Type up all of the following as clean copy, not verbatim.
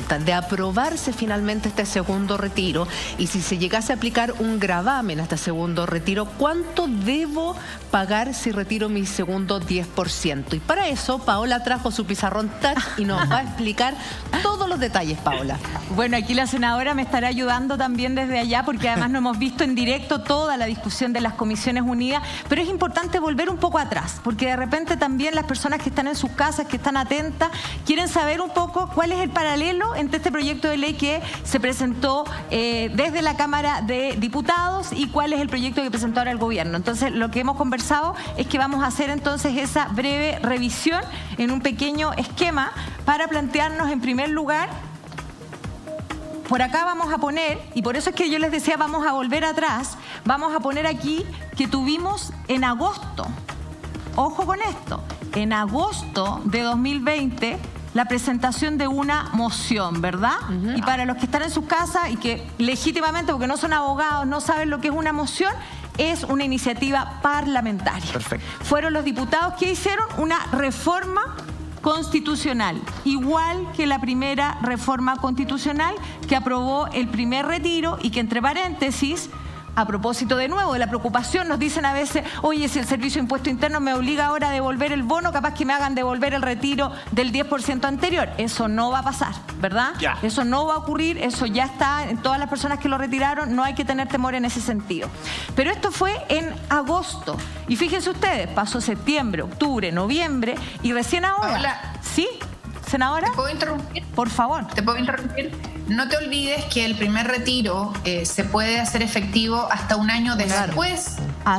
pregunta, de aprobarse finalmente este segundo retiro y si se llegase a aplicar un gravamen a este segundo retiro, ¿cuánto debo pagar si retiro mi segundo 10%? Y para eso, Paola trajo su pizarrón touch y nos va a explicar todos los detalles, Paola. Bueno, aquí la senadora me estará ayudando también desde allá, porque además no hemos visto en directo toda la discusión de las Comisiones Unidas, pero es importante volver un poco atrás, porque de repente también las personas que están en sus casas, que están atentas, quieren saber un poco cuál es el paralelo entre este proyecto de ley que se presentó desde la Cámara de Diputados y cuál es el proyecto que presentó ahora el gobierno. Entonces, lo que hemos conversado es que vamos a hacer entonces esa breve revisión en un pequeño esquema para plantearnos en primer lugar. Por acá vamos a poner, y por eso es que yo les decía vamos a volver atrás, vamos a poner aquí que tuvimos en agosto, ojo con esto, en agosto de 2020 la presentación de una moción, ¿verdad? Y para los que están en sus casas y que legítimamente, porque no son abogados, no saben lo que es una moción, es una iniciativa parlamentaria. Perfecto. Fueron los diputados que hicieron una reforma constitucional, igual que la primera reforma constitucional que aprobó el primer retiro y que, entre paréntesis, a propósito de nuevo de la preocupación, nos dicen a veces, oye, si el Servicio de Impuesto Interno me obliga ahora a devolver el bono, capaz que me hagan devolver el retiro del 10% anterior. Eso no va a pasar, ¿verdad? Ya. Eso no va a ocurrir, eso ya está en todas las personas que lo retiraron, no hay que tener temor en ese sentido. Pero esto fue en agosto. Y fíjense ustedes, pasó septiembre, octubre, noviembre y recién ahora... Hola. ¿Sí? ¿Senadora? ¿Te puedo interrumpir? Por favor. ¿Te puedo interrumpir? No te olvides que el primer retiro se puede hacer efectivo hasta un año después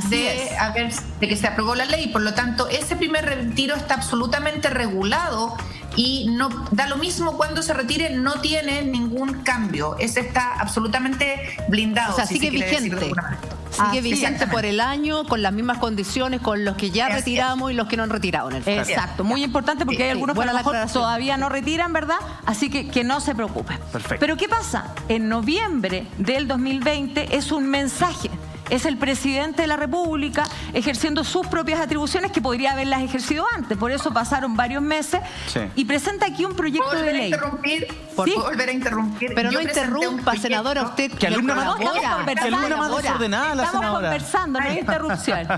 de que se aprobó la ley. Por lo tanto, ese primer retiro está absolutamente regulado y no da lo mismo cuando se retire, no tiene ningún cambio. Ese está absolutamente blindado. O sea, sigue vigente. Sigue vigente por el año, con las mismas condiciones, con los que ya retiramos y los que no han retirado en el fondo. Exacto, muy importante porque hay algunos que a lo mejor todavía no retiran, ¿verdad? Así que no se preocupen. Perfecto. Pero ¿qué pasa? En noviembre del 2020 es un mensaje. Es el presidente de la República ejerciendo sus propias atribuciones que podría haberlas ejercido antes. Por eso pasaron varios meses. Sí. Y presenta aquí un proyecto de ley. ¿Puedo volver a interrumpir? Pero no interrumpa, senadora, usted que alumna más desordenada la senadora. Estamos conversando, no hay interrupción.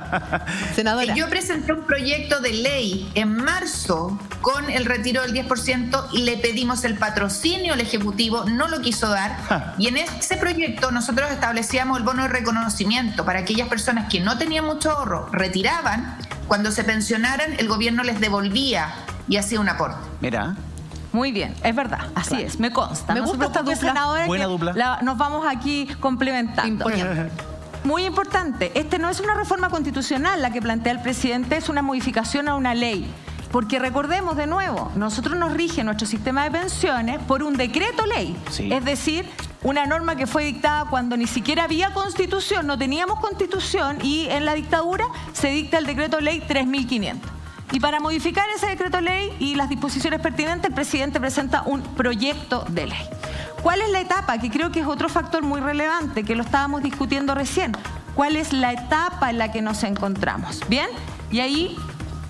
Senadora. Yo presenté un proyecto de ley en marzo con el retiro del 10% y le pedimos el patrocinio al Ejecutivo, no lo quiso dar. Y en ese proyecto nosotros establecíamos el bono de reconocimiento para aquellas personas que no tenían mucho ahorro, retiraban, cuando se pensionaran el gobierno les devolvía y hacía un aporte. Mira. Muy bien, es verdad, así es, me consta. Me gusta esta dupla. Senadora, buena dupla. Nos vamos aquí complementando. Muy importante, este no es una reforma constitucional la que plantea el presidente, es una modificación a una ley. Porque recordemos de nuevo, nosotros nos rige nuestro sistema de pensiones por un decreto ley. Sí. Es decir, una norma que fue dictada cuando ni siquiera había constitución, no teníamos constitución y en la dictadura se dicta el decreto ley 3500. Y para modificar ese decreto ley y las disposiciones pertinentes, el presidente presenta un proyecto de ley. ¿Cuál es la etapa? Que creo que es otro factor muy relevante, que lo estábamos discutiendo recién. ¿Cuál es la etapa en la que nos encontramos? ¿Bien? Y ahí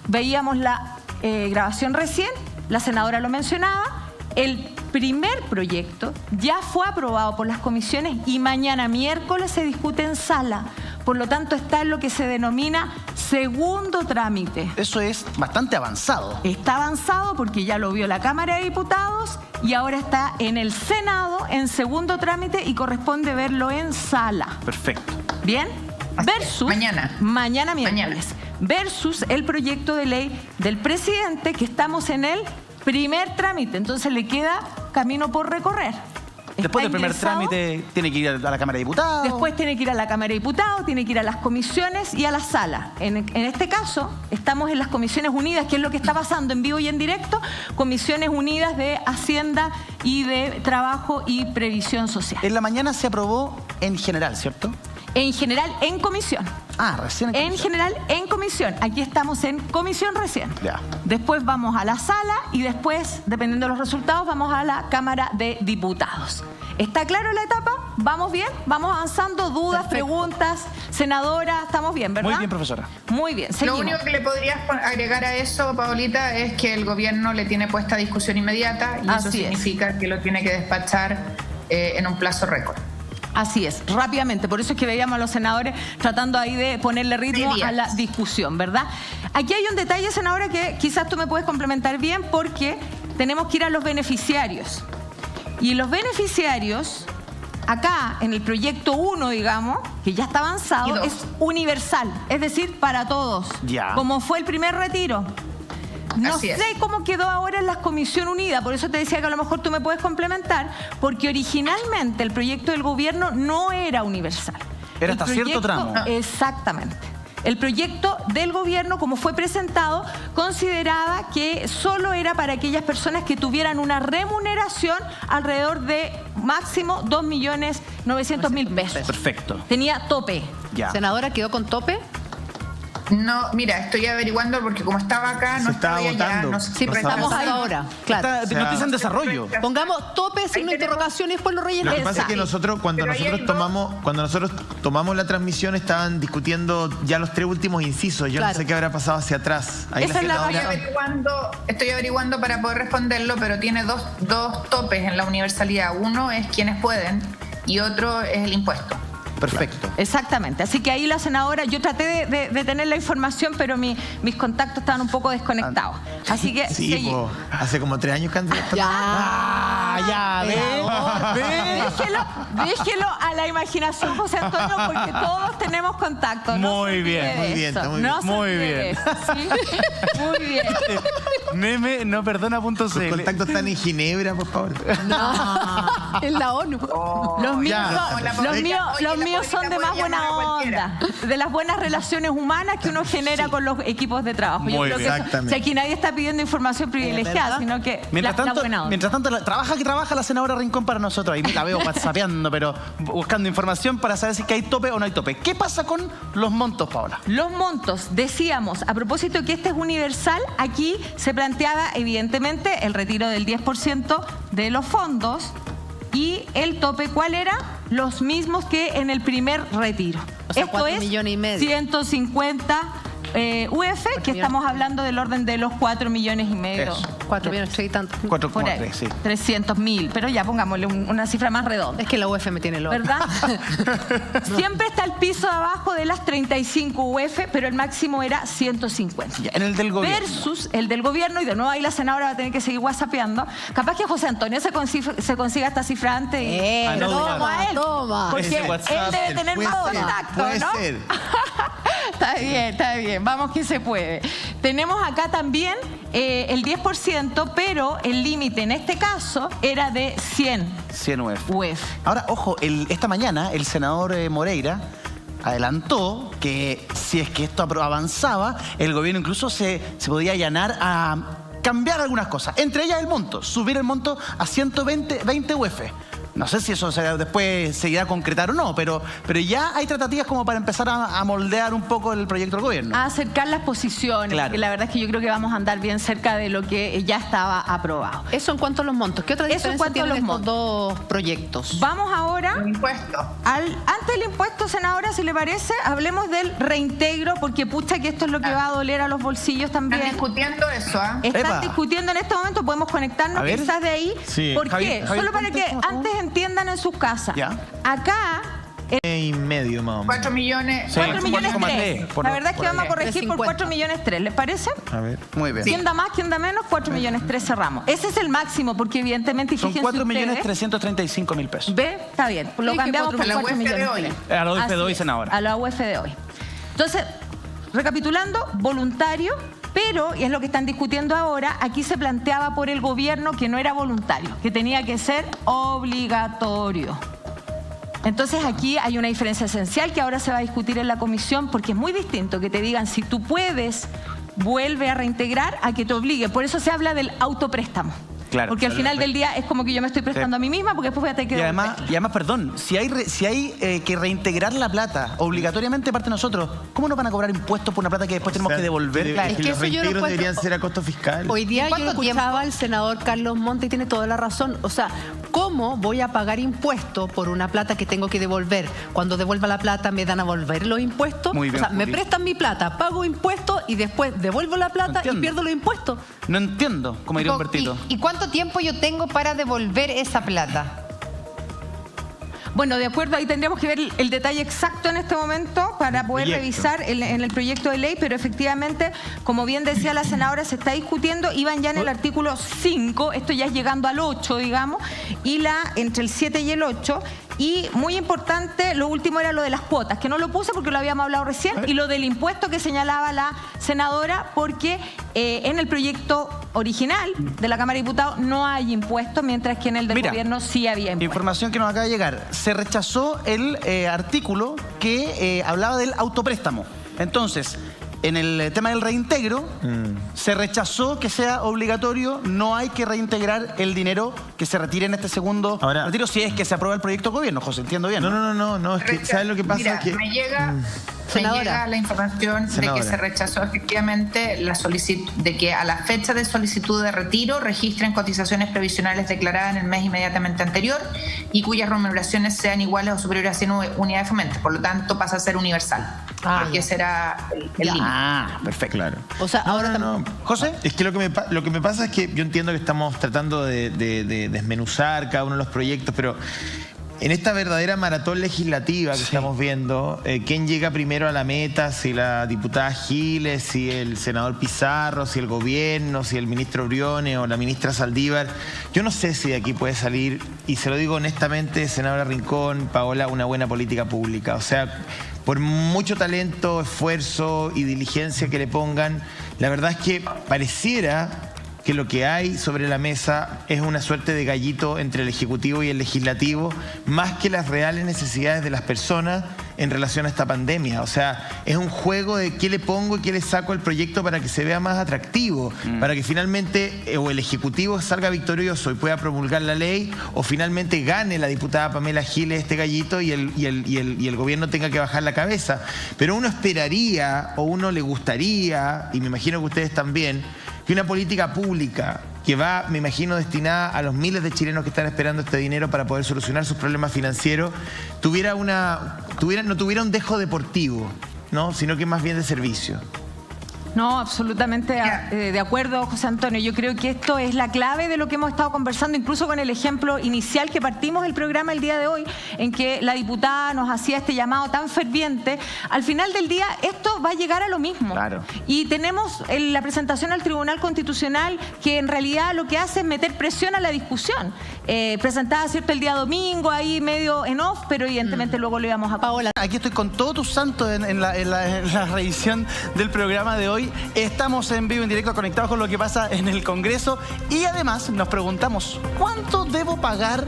veíamos la grabación recién, la senadora lo mencionaba, el primer proyecto ya fue aprobado por las comisiones y mañana miércoles se discute en sala. Por lo tanto, está en lo que se denomina segundo trámite. Eso es bastante avanzado. Está avanzado porque ya lo vio la Cámara de Diputados y ahora está en el Senado en segundo trámite y corresponde verlo en sala. Perfecto. ¿Bien? Versus mañana miércoles. Versus el proyecto de ley del presidente que estamos en el primer trámite. Entonces le queda camino por recorrer. Después del primer trámite tiene que ir a la Cámara de Diputados. Después tiene que ir a la Cámara de Diputados, tiene que ir a las comisiones y a la sala. En este caso, estamos en las Comisiones Unidas, que es lo que está pasando en vivo y en directo, Comisiones Unidas de Hacienda y de Trabajo y Previsión Social. En la mañana se aprobó en general, ¿cierto? En general, en comisión. Ah, recién en comisión. general, en comisión. Aquí estamos en comisión recién. Ya. Después vamos a la sala y después, dependiendo de los resultados, vamos a la Cámara de Diputados. ¿Está claro la etapa? ¿Vamos bien? ¿Vamos avanzando? ¿Dudas, preguntas? Senadora, ¿estamos bien, verdad? Muy bien, profesora. Muy bien, seguimos. Lo único que le podrías agregar a eso, Paulita, es que el gobierno le tiene puesta discusión inmediata y eso significa que lo tiene que despachar en un plazo récord. Así es, rápidamente. Por eso es que veíamos a los senadores tratando ahí de ponerle ritmo a la discusión, ¿verdad? Aquí hay un detalle, senadora, que quizás tú me puedes complementar bien, porque tenemos que ir a los beneficiarios. Y los beneficiarios, acá en el proyecto 1, digamos, que ya está avanzado, es universal, es decir, para todos. Ya. Como fue el primer retiro. No sé cómo quedó ahora en la Comisión Unida, por eso te decía que a lo mejor tú me puedes complementar, porque originalmente el proyecto del gobierno no era universal. Era hasta cierto tramo. Exactamente. El proyecto del gobierno, como fue presentado, consideraba que solo era para aquellas personas que tuvieran una remuneración alrededor de máximo 2.900.000 pesos. Perfecto. Tenía tope. Ya. Senadora, ¿quedó con tope? No, mira, estoy averiguando porque como estaba acá, no estaba votando. No, sí, pero estamos ahora. Claro. Noticia en desarrollo. Pongamos tope, signo de interrogación y después lo rellenamos. Lo que pasa es que nosotros, cuando nosotros tomamos la transmisión, estaban discutiendo ya los 3 últimos incisos. Yo no sé qué habrá pasado hacia atrás. Ahí estoy averiguando para poder responderlo, pero tiene dos topes en la universalidad. Uno es quienes pueden y otro es el impuesto. Perfecto. Exactamente. Así que ahí la senadora, yo traté de tener la información, pero mis contactos estaban un poco desconectados. Así que sí, hace como 3 años que antes. Ya, déjelo a la imaginación, José Antonio, porque todos tenemos contactos. Muy bien, muy bien, está muy bien. Muy bien. ¿Sí? Muy bien. Meme no perdona.cl. Los contactos están en Ginebra, por favor. No, en la ONU. Los míos son de más buena onda, de las buenas relaciones humanas que uno genera con los equipos de trabajo. Yo creo que exactamente. Si aquí nadie está pidiendo información privilegiada, sino que la buena onda. Mientras tanto, trabaja la senadora Rincón para nosotros. Ahí la veo whatsappeando, pero buscando información para saber si hay tope o no hay tope. ¿Qué pasa con los montos, Paola? Los montos, decíamos, a propósito de que este es universal, aquí se planteaba evidentemente el retiro del 10% de los fondos. Y el tope, ¿cuál era? Los mismos que en el primer retiro. O sea, esto 4,5 es millones. 150 UF, que estamos hablando del orden de los 4,5 millones. Eso. 4 millones y tanto. 4,3, sí. 300.000, pero ya pongámosle una cifra más redonda. Es que la UF me tiene loco. ¿Verdad? Siempre está el piso abajo de las 35 UF, pero el máximo era 150. Ya, en el del gobierno. Versus el del gobierno, y de nuevo ahí la senadora va a tener que seguir whatsappeando. Capaz que José Antonio se consiga esta cifra antes y no, toma él. Toma. Porque él debe tener más contacto, ¿no? Puede ser. Está bien, vamos que se puede. Tenemos acá también el 10%, pero el límite en este caso era de 100 UF. Ahora, ojo, esta mañana el senador Moreira adelantó que si es que esto avanzaba, el gobierno incluso se podía allanar a cambiar algunas cosas. Entre ellas el monto, subir el monto a 120 UF. No sé si eso después se irá a concretar o no, pero ya hay tratativas como para empezar a moldear un poco el proyecto del gobierno. A acercar las posiciones, claro. Que la verdad es que yo creo que vamos a andar bien cerca de lo que ya estaba aprobado. Eso en cuanto a los montos. ¿Qué otra diferencia tienen estos dos proyectos? Vamos ahora El impuesto. Antes del impuesto, senadora, si le parece, hablemos del reintegro, porque pucha que esto es lo que va a doler a los bolsillos también. Están discutiendo eso, ¿ah? Están discutiendo en este momento, podemos conectarnos quizás de ahí. Sí. ¿Por Javier, qué? Solo para que antes entiendan en sus casas. ¿Ya? Acá... Y medio más o menos. 4 millones. Sí. 4 millones 4,3, 3. La verdad es que vamos a corregir por 3,50. 4 millones 3. ¿Les parece? A ver. Muy bien. ¿Quién da más, quién da menos? 4 millones 3 cerramos. Ese es el máximo, porque evidentemente, Son fíjense 4.335.000 pesos. ¿Ve? Está bien. Lo cambiamos por 4 millones 3. A la UF de hoy, senadora. A la UF de hoy. Entonces, recapitulando, voluntario, pero, y es lo que están discutiendo ahora, aquí se planteaba por el gobierno que no era voluntario, que tenía que ser obligatorio. Entonces aquí hay una diferencia esencial que ahora se va a discutir en la comisión, porque es muy distinto que te digan si tú puedes, vuelve a reintegrar, a que te obligue. Por eso se habla del autopréstamo. Claro. Porque al final del día es como que yo me estoy prestando a mí misma porque después voy a tener que devolver. Y además, perdón, si hay que reintegrar la plata obligatoriamente de parte de nosotros, ¿cómo nos van a cobrar impuestos por una plata que después tenemos que devolver? Es que los reintegros deberían ser a costo fiscal. Hoy día yo escuchaba al senador Carlos Monte y tiene toda la razón. O sea, ¿cómo voy a pagar impuestos por una plata que tengo que devolver? Cuando devuelva la plata, ¿me dan a volver los impuestos? Muy bien, o sea, me prestan mi plata, pago impuestos y después devuelvo la plata y pierdo los impuestos. No entiendo, como diría Humbertito. ¿Y cuánto tiempo yo tengo para devolver esa plata? Bueno, de acuerdo, ahí tendríamos que ver el detalle exacto en este momento para poder revisar en el proyecto de ley, pero efectivamente, como bien decía la senadora, se está discutiendo, iban ya en el artículo 5, esto ya es llegando al 8, digamos, y entre el 7 y el 8, y muy importante, lo último era lo de las cuotas, que no lo puse porque lo habíamos hablado recién, y lo del impuesto que señalaba la senadora, porque en el proyecto original de la Cámara de Diputados no hay impuestos, mientras que en el del gobierno sí había impuestos. Información que nos acaba de llegar. Se rechazó el artículo que hablaba del autopréstamo. Entonces, en el tema del reintegro, se rechazó que sea obligatorio, no hay que reintegrar el dinero que se retire en este segundo retiro, si es que se aprueba el proyecto de gobierno, José, entiendo bien. No, es que, ¿sabes lo que pasa? Mira, me llega la información de que se rechazó efectivamente la solicitud, de que a la fecha de solicitud de retiro registren cotizaciones previsionales declaradas en el mes inmediatamente anterior y cuyas remuneraciones sean iguales o superiores a 100 unidades de fomento. Por lo tanto, pasa a ser universal. Porque será el límite. Perfecto. Claro. O sea, ahora también. José. Es que lo que me pasa es que yo entiendo que estamos tratando de desmenuzar cada uno de los proyectos, pero en esta verdadera maratón legislativa que estamos viendo, ¿quién llega primero a la meta? Si la diputada Giles, si el senador Pizarro, si el gobierno, si el ministro Briones o la ministra Saldívar. Yo no sé si de aquí puede salir, y se lo digo honestamente, senadora Rincón, Paola, una buena política pública. O sea, por mucho talento, esfuerzo y diligencia que le pongan, la verdad es que pareciera que lo que hay sobre la mesa es una suerte de gallito entre el Ejecutivo y el Legislativo, más que las reales necesidades de las personas en relación a esta pandemia. O sea, es un juego de qué le pongo y qué le saco al proyecto para que se vea más atractivo, para que finalmente o el Ejecutivo salga victorioso y pueda promulgar la ley, o finalmente gane la diputada Pamela Giles este gallito y el gobierno tenga que bajar la cabeza. Pero uno esperaría, o uno le gustaría, y me imagino que ustedes también, que una política pública que va, me imagino, destinada a los miles de chilenos que están esperando este dinero para poder solucionar sus problemas financieros, no tuviera un dejo deportivo, ¿no? Sino que más bien de servicio. No, absolutamente de acuerdo, José Antonio. Yo creo que esto es la clave de lo que hemos estado conversando, incluso con el ejemplo inicial que partimos el programa el día de hoy, en que la diputada nos hacía este llamado tan ferviente. Al final del día, esto va a llegar a lo mismo. Claro. Y tenemos la presentación al Tribunal Constitucional, que en realidad lo que hace es meter presión a la discusión. Presentada, ¿cierto?, el día domingo, ahí medio en off, pero evidentemente luego lo íbamos a... Paola, aquí estoy con todos tus santos en la revisión del programa de hoy. Estamos en vivo, en directo, conectados con lo que pasa en el Congreso, y además nos preguntamos, ¿cuánto debo pagar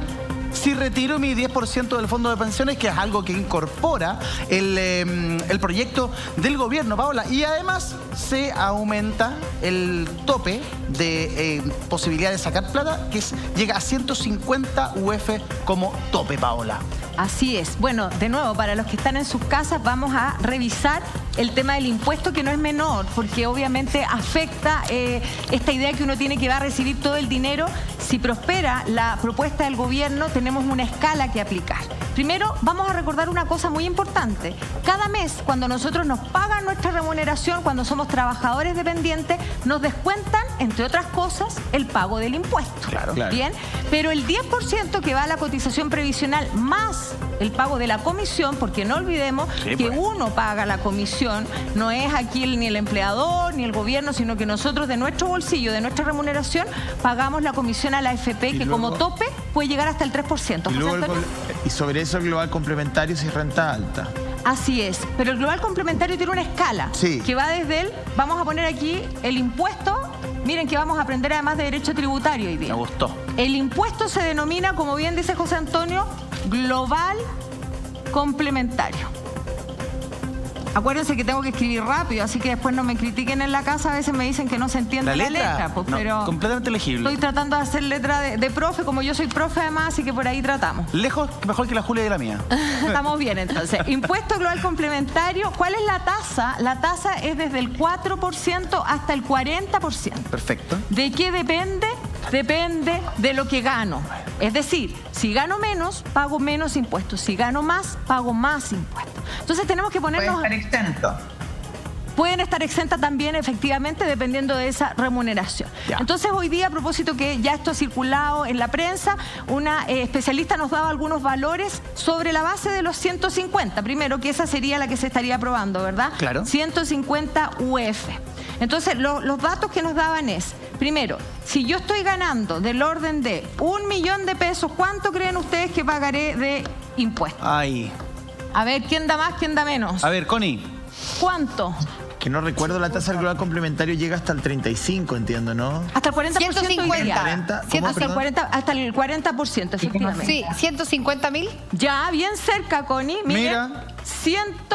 si retiro mi 10% del fondo de pensiones, que es algo que incorpora el proyecto del gobierno, Paola? Y además se aumenta el tope de posibilidad de sacar plata, que llega a 150 UF como tope, Paola. Así es. Bueno, de nuevo, para los que están en sus casas, vamos a revisar el tema del impuesto, que no es menor, porque obviamente afecta esta idea que uno tiene que va a recibir todo el dinero. Si prospera la propuesta del gobierno, tenemos una escala que aplicar. Primero, vamos a recordar una cosa muy importante. Cada mes, cuando nosotros nos pagan nuestra remuneración, cuando somos trabajadores dependientes, nos descuentan, entre otras cosas, el pago del impuesto. Claro. Bien, pero el 10% que va a la cotización previsional más el pago de la comisión, porque no olvidemos que uno paga la comisión, no es aquí ni el empleador ni el gobierno, sino que nosotros de nuestro bolsillo, de nuestra remuneración, pagamos la comisión a la AFP, que como tope puede llegar hasta el 3%. Y sobre eso el global complementario si es renta alta. Así es, pero el global complementario tiene una escala que va desde vamos a poner aquí el impuesto. Miren que vamos a aprender además de derecho tributario hoy día. Me gustó. El impuesto se denomina, como bien dice José Antonio, global complementario. Acuérdense que tengo que escribir rápido, así que después no me critiquen en la casa. A veces me dicen que no se entiende la letra, pues, no, pero completamente legible. Estoy tratando de hacer letra de profe, como yo soy profe además, así que por ahí tratamos. Lejos, mejor que la Julia y la mía. Estamos bien, entonces. Impuesto global complementario, ¿cuál es la tasa? La tasa es desde el 4% hasta el 40%. Perfecto. ¿De qué depende? Depende de lo que gano. Es decir, si gano menos, pago menos impuestos. Si gano más, pago más impuestos. Entonces tenemos que ponernos... Puede estar exento. Pueden estar exentas también, efectivamente, dependiendo de esa remuneración. Ya. Entonces, hoy día, a propósito que ya esto ha circulado en la prensa, una especialista nos daba algunos valores sobre la base de los 150. Primero, que esa sería la que se estaría aprobando, ¿verdad? Claro. 150 UF. Entonces, los datos que nos daban es, primero, si yo estoy ganando del orden de 1 millón de pesos, ¿cuánto creen ustedes que pagaré de impuestos? Ay. A ver, ¿quién da más, quién da menos? A ver, Connie. ¿Cuánto? Que no recuerdo, la tasa del global complementario llega hasta el 35, entiendo, ¿no? Hasta el 40%. 150. 40, ¿cómo, Hasta el 40%, efectivamente. Sí, 150.000. Ya, bien cerca, Connie. Mira.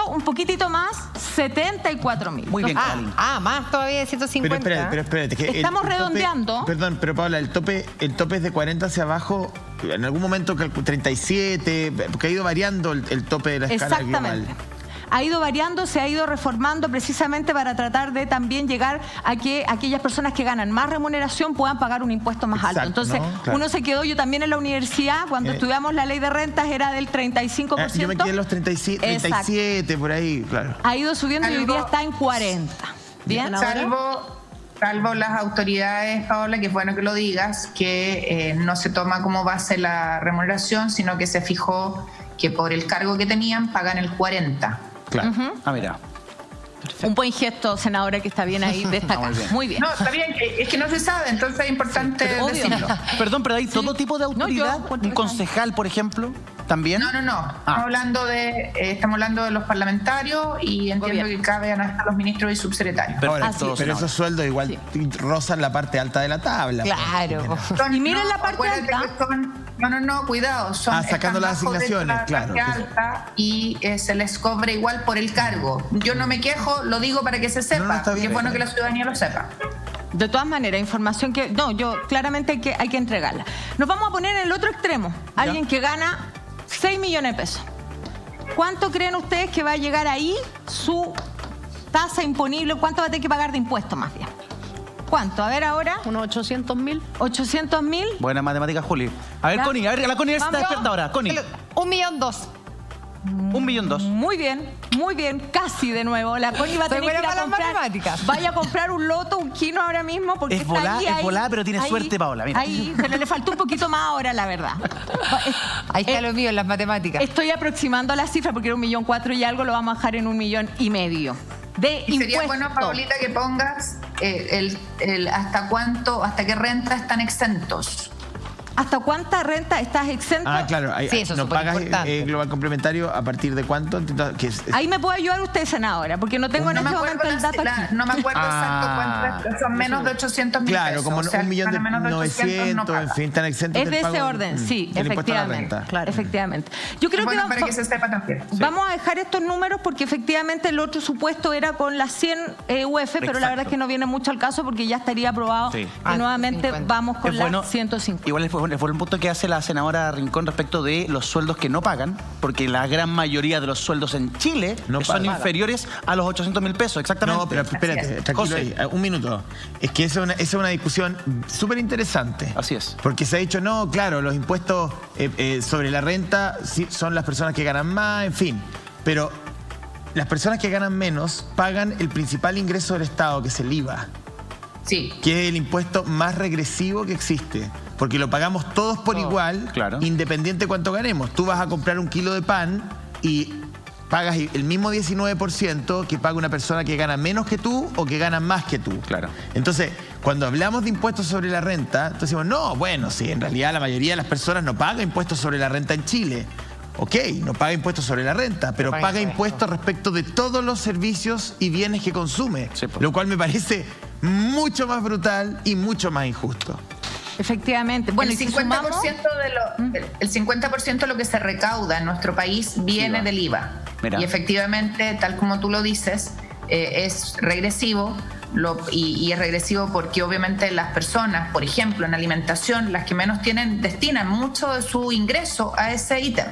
Un poquitito más, 74.000. Muy bien, Cali. Más todavía de 150. Pero espérate. Que Estamos tope, redondeando. Perdón, pero Paula, el tope es de 40 hacia abajo. En algún momento 37, porque ha ido variando el tope de la escala global. Exactamente. Ha ido variando, se ha ido reformando precisamente para tratar de también llegar a que aquellas personas que ganan más remuneración puedan pagar un impuesto más alto. Entonces, ¿no? Claro. Uno se quedó, yo también en la universidad, cuando estudiamos la ley de rentas era del 35%. Yo me quedé en los 37, por ahí, claro. Ha ido subiendo y hoy día está en 40. ¿Bien? Salvo las autoridades, Paola, que es bueno que lo digas, que no se toma como base la remuneración, sino que se fijó que por el cargo que tenían pagan el 40%. Claro. Ah, mira. Un buen gesto, senadora, que está bien ahí destacado. Muy bien. No, está bien, es que no se sabe, entonces es importante decirlo. Perdón, pero hay todo tipo de autoridad. Un concejal, por ejemplo, también. No. Estamos hablando de los parlamentarios y entiendo que caben hasta los ministros y subsecretarios. Ahora, pero esos sueldos igual rozan la parte alta de la tabla. Claro. Y miren la parte alta. Cuidado. Sacando las asignaciones, claro. Alta y se les cobra igual por el cargo. Yo no me quejo, lo digo para que se sepa, porque es bueno que la ciudadanía lo sepa. De todas maneras, información que... yo claramente hay que entregarla. Nos vamos a poner en el otro extremo. Alguien que gana 6 millones de pesos. ¿Cuánto creen ustedes que va a llegar ahí su tasa imponible? ¿Cuánto va a tener que pagar de impuestos más bien? ¿Cuánto? A ver ahora. Unos 800.000. 800.000. Buena matemática, Juli. A ver, ¿Ya? Connie, la Connie está despierta ahora. Connie. 1.200.000. 1.200.000. Muy bien, casi de nuevo. La Connie va a tener que ir a comprar. Vaya a comprar un loto, un quino ahora mismo, porque Es volada, pero tiene suerte, Paola. Mira. Ahí, pero le faltó un poquito más ahora, la verdad. Ahí está lo mío en las matemáticas. Estoy aproximando la cifra porque era 1.400.000 y algo, lo vamos a dejar en 1,5 millones de y sería impuestos. bueno, Paulita, que pongas hasta qué renta están exentos. ¿Hasta cuánta renta estás exento? Claro. Sí, eso es no pagas importante. global complementario a partir de cuánto. Ahí me puede ayudar usted, senadora, porque no tengo en este momento el dato aquí. No me acuerdo exacto cuánto, son menos de 800.000 pesos. Claro, como 1.900.000, en fin, están exentos Es de ese orden, sí, efectivamente. Efectivamente. Yo creo que para que se sepa también. Vamos a dejar estos números porque efectivamente el otro supuesto era con las 100 UF, pero la verdad es que no viene mucho al caso porque ya estaría aprobado y nuevamente 50. vamos con las 150. Igual fue un punto que hace la senadora Rincón respecto de los sueldos que no pagan, porque la gran mayoría de los sueldos en Chile son inferiores a los 800.000 pesos, exactamente. No, pero espérate, tranquilo ahí, un minuto. Es que esa es una discusión súper interesante. Así es. Porque se ha dicho, no, claro, los impuestos sobre la renta son las personas que ganan más, en fin. Pero las personas que ganan menos pagan el principal ingreso del Estado, que es el IVA. Sí. Que es el impuesto más regresivo que existe. Porque lo pagamos todos por igual, independiente de cuánto ganemos. Tú vas a comprar un kilo de pan y pagas el mismo 19% que paga una persona que gana menos que tú o que gana más que tú. Claro. Entonces, cuando hablamos de impuestos sobre la renta, entonces decimos, no, bueno, sí, en realidad la mayoría de las personas no paga impuestos sobre la renta en Chile. Ok, no paga impuestos sobre la renta, pero paga impuestos respecto de todos los servicios y bienes que consume. Sí, lo cual me parece mucho más brutal y mucho más injusto. Efectivamente. Bueno, el 50% de lo que se recauda en nuestro país viene del IVA. Mira. Y efectivamente, tal como tú lo dices, es regresivo. Y es regresivo porque obviamente las personas, por ejemplo, en alimentación, las que menos tienen, destinan mucho de su ingreso a ese ítem.